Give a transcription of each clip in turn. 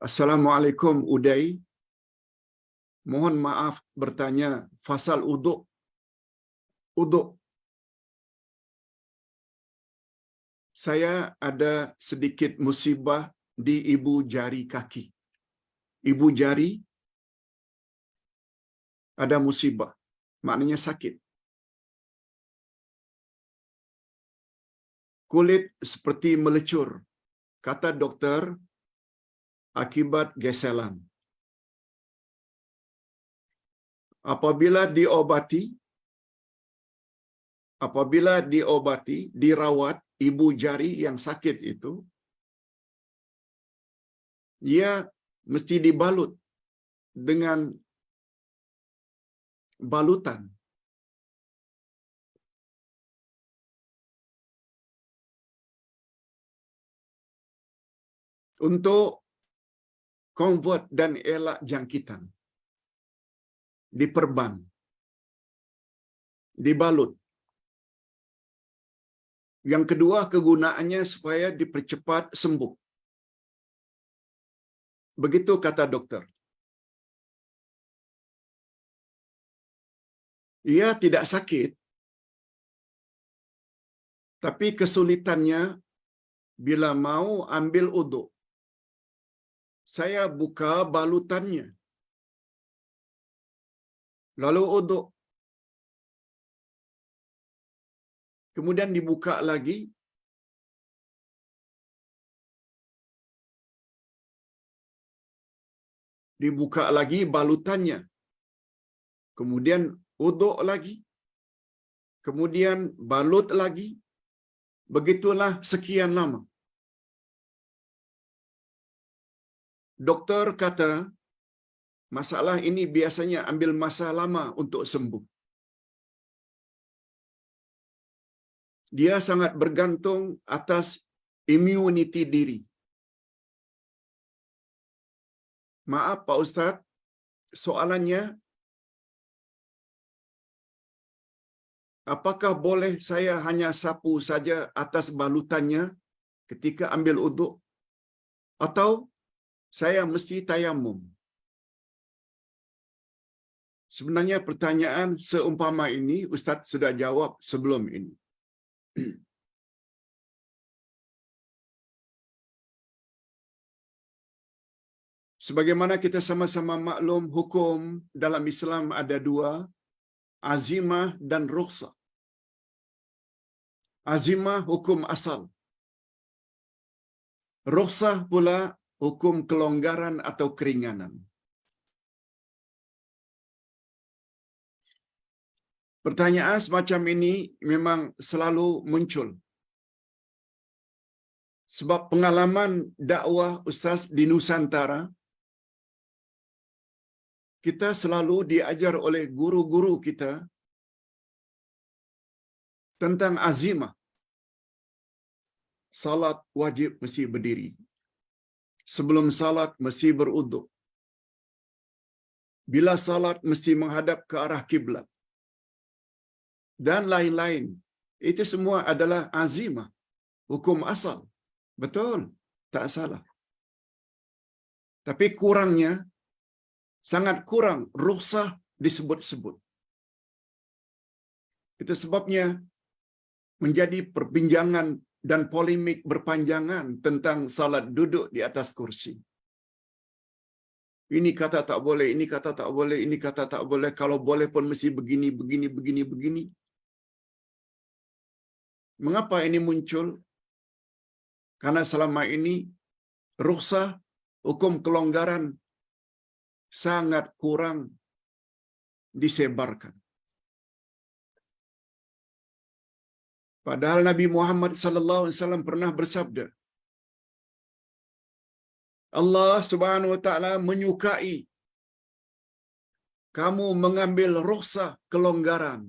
Assalamualaikum Uday. Mohon maaf bertanya fasal uduk. Uduk. Saya ada sedikit musibah di ibu jari kaki. Ibu jari ada musibah. Maknanya sakit. Kulit seperti melecur. Kata dokter, akibat geselan. Apabila diobati, dirawat ibu jari yang sakit itu, ia mesti dibalut dengan balutan. Untuk convert dan elak jangkitan. Diperban. Dibalut. Yang kedua kegunaannya supaya dipercepat sembuh. Begitu kata dokter. Ia tidak sakit, tapi kesulitannya bila mau ambil uduk. Saya buka balutannya. Lalu uduk. Kemudian dibuka lagi. Dibuka lagi balutannya. Kemudian uduk lagi. Kemudian balut lagi. Begitulah sekian lama. Dokter kata, masalah ini biasanya ambil masa lama untuk sembuh. Dia sangat bergantung atas immunity diri. Maaf Pak Ustaz, soalannya, apakah boleh saya hanya sapu saja atas balutannya ketika ambil uduk? Atau saya mesti tayamum? Sebenarnya pertanyaan seumpama ini Ustaz sudah jawab sebelum ini. Sebagaimana kita sama-sama maklum, hukum dalam Islam ada dua, azimah dan rukhsah. Azimah hukum asal. Rukhsah pula hukum kelonggaran atau keringanan. Pertanyaan semacam ini memang selalu muncul. Sebab pengalaman dakwah Ustaz di Nusantara, kita selalu diajar oleh guru-guru kita tentang azimah. Salat wajib mesti berdiri. Sebelum salat mesti beruduk. Bila salat mesti menghadap ke arah kiblat. Dan lain-lain. Itu semua adalah azimah. Hukum asal. Betul. Tak salah. Tapi kurangnya, sangat kurang rukhsah disebut-sebut. Itu sebabnya menjadi perbincangan dan polemik berpanjangan tentang salat duduk di atas kursi. Ini kata tak boleh, ini kata tak boleh, ini kata tak boleh. Kalau boleh pun mesti begini, begini, begini, begini. Mengapa ini muncul? Karena selama ini rukhsah, hukum kelonggaran sangat kurang disebarkan. Padahal Nabi Muhammad SAW pernah bersabda, Allah Subhanahu Wa Taala menyukai kamu mengambil rukhsah kelonggaran,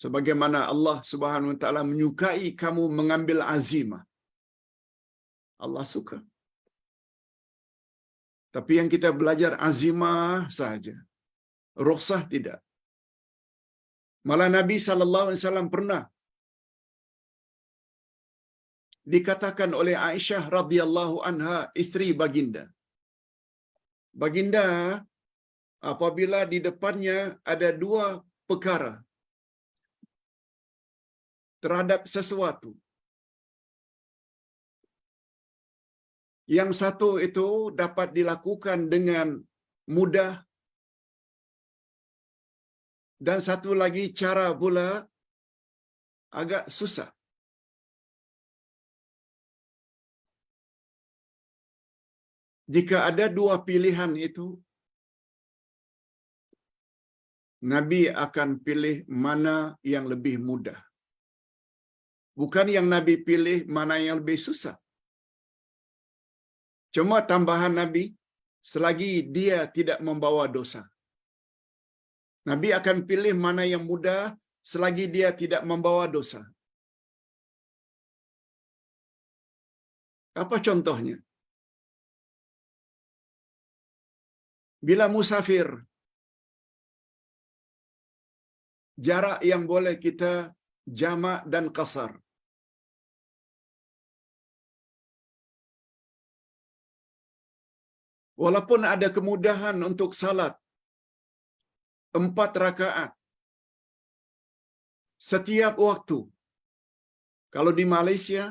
sebagaimana Allah Subhanahu Wa Taala menyukai kamu mengambil azimah. Allah suka. Tapi yang kita belajar azimah saja, rukhsah tidak. Malah Nabi SAW pernah dikatakan oleh Aisyah radhiyallahu anha, isteri baginda. Baginda apabila di depannya ada dua perkara terhadap sesuatu. Yang satu itu dapat dilakukan dengan mudah, dan satu lagi cara pula agak susah. Jika ada dua pilihan itu, Nabi akan pilih mana yang lebih mudah. Bukan yang Nabi pilih mana yang lebih susah. Cuma tambahan Nabi, selagi dia tidak membawa dosa. Nabi akan pilih mana yang mudah selagi dia tidak membawa dosa. Apa contohnya? Bila musafir, jarak yang boleh kita jamak dan qasar. Walaupun ada kemudahan untuk salat 4 rakaat setiap waktu. Kalau di Malaysia,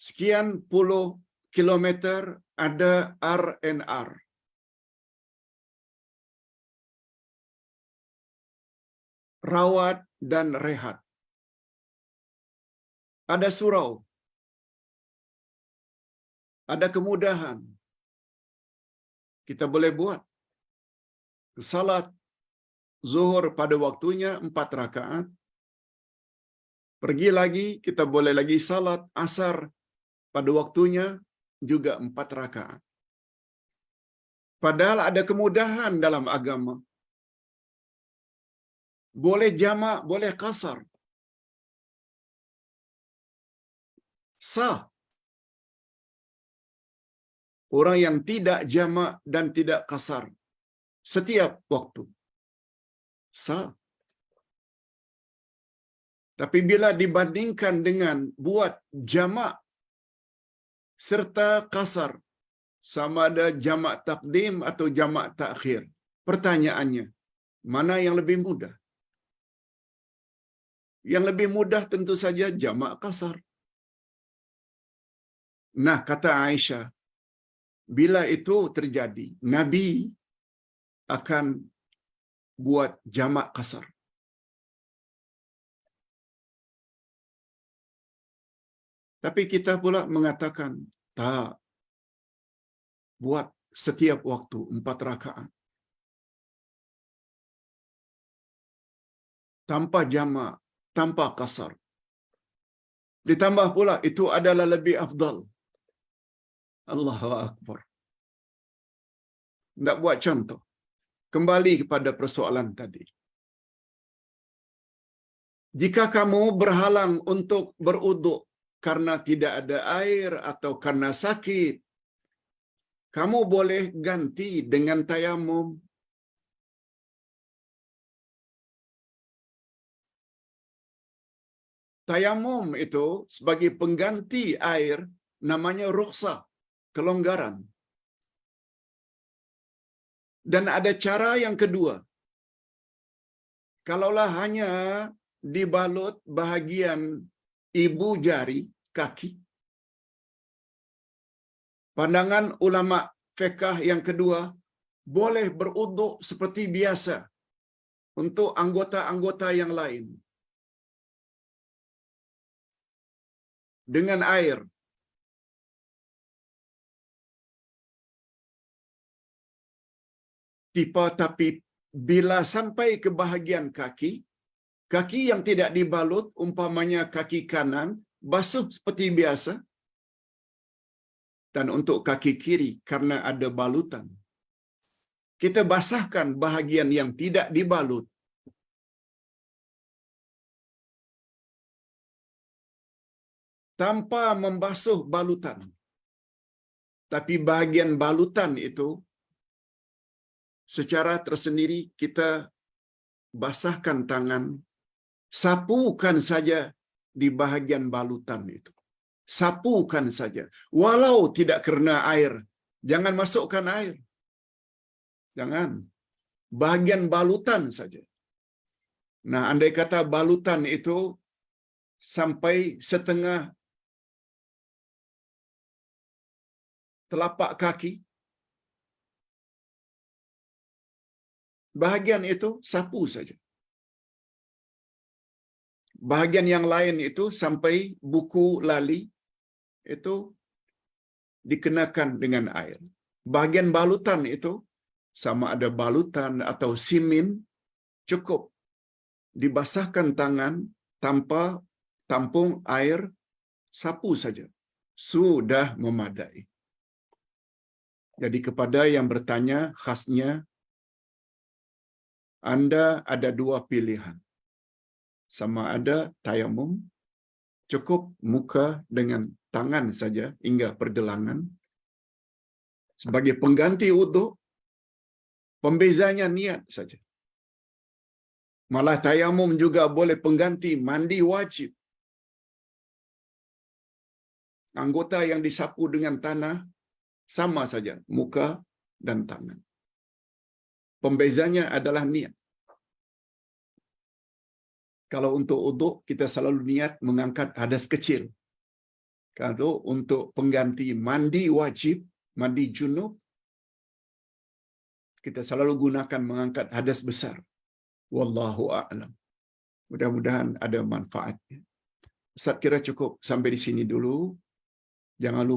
sekian puluh kilometer ada R&R. Rawat dan rehat. Ada surau. Ada kemudahan. Kita boleh buat salat zuhur pada waktunya 4 rakaat. Pergi lagi, kita boleh lagi salat asar pada waktunya juga 4 rakaat. Padahal ada kemudahan dalam agama. Boleh jamak, boleh qasar. Sah. Orang yang tidak jamak dan tidak qasar setiap waktu. Sah. Tapi bila dibandingkan dengan buat jamak serta qasar, sama ada jamak takdim atau jamak takhir. Pertanyaannya, mana yang lebih mudah? Yang lebih mudah tentu saja jamak qasar. Nah, kata Aisyah, bila itu terjadi, Nabi akan buat jamak qasar. Tapi kita pula mengatakan, tak, buat setiap waktu 4 rakaat. Tanpa jamak, tanpa qasar. Ditambah pula, itu adalah lebih afdal. Allahu Akbar. Nak buat contoh. Kembali kepada persoalan tadi. Jika kamu berhalang untuk beruduk karena tidak ada air atau karena sakit, kamu boleh ganti dengan tayamum. Tayamum itu sebagai pengganti air namanya rukhsah, kelonggaran. Dan ada cara yang kedua. Kalaulah hanya dibalut bahagian ibu jari, kaki. Pandangan ulama fiqh yang kedua, boleh beruduk seperti biasa untuk anggota-anggota yang lain. Dengan air. Tapi bila sampai ke bahagian kaki, kaki yang tidak dibalut, umpamanya kaki kanan, basuh seperti biasa. Dan untuk kaki kiri, karena ada balutan, kita basahkan bahagian yang tidak dibalut. Tanpa membasuh balutan. Tapi bahagian balutan itu, secara tersendiri kita basahkan tangan, sapukan saja di bahagian balutan itu. Sapukan saja. Walau tidak kena air. Jangan masukkan air. Jangan. Bahagian balutan saja. Nah, andai kata balutan itu sampai setengah telapak kaki, bahagian itu sapu saja. Bahagian yang lain itu sampai buku lali, itu dikenakan dengan air. Bahagian balutan itu, sama ada balutan atau simin, cukup dibasahkan tangan tanpa tampung air, sapu saja. Sudah memadai. Jadi kepada yang bertanya, khasnya, Anda ada dua pilihan. Sama ada tayamum, cukup muka dengan tangan saja hingga pergelangan. Sebagai pengganti wudu, pembezanya niat saja. Malah tayamum juga boleh pengganti mandi wajib. Anggota yang disapu dengan tanah sama saja, muka dan tangan. Pembezanya adalah niat. Kalau untuk wudu, kita selalu niat mengangkat hadas kecil. Kalau untuk pengganti mandi wajib, mandi junub, kita selalu gunakan mengangkat hadas besar. Wallahu a'lam. Mudah-mudahan ada manfaatnya. Ustaz kira cukup sampai di sini dulu. Jangan lupa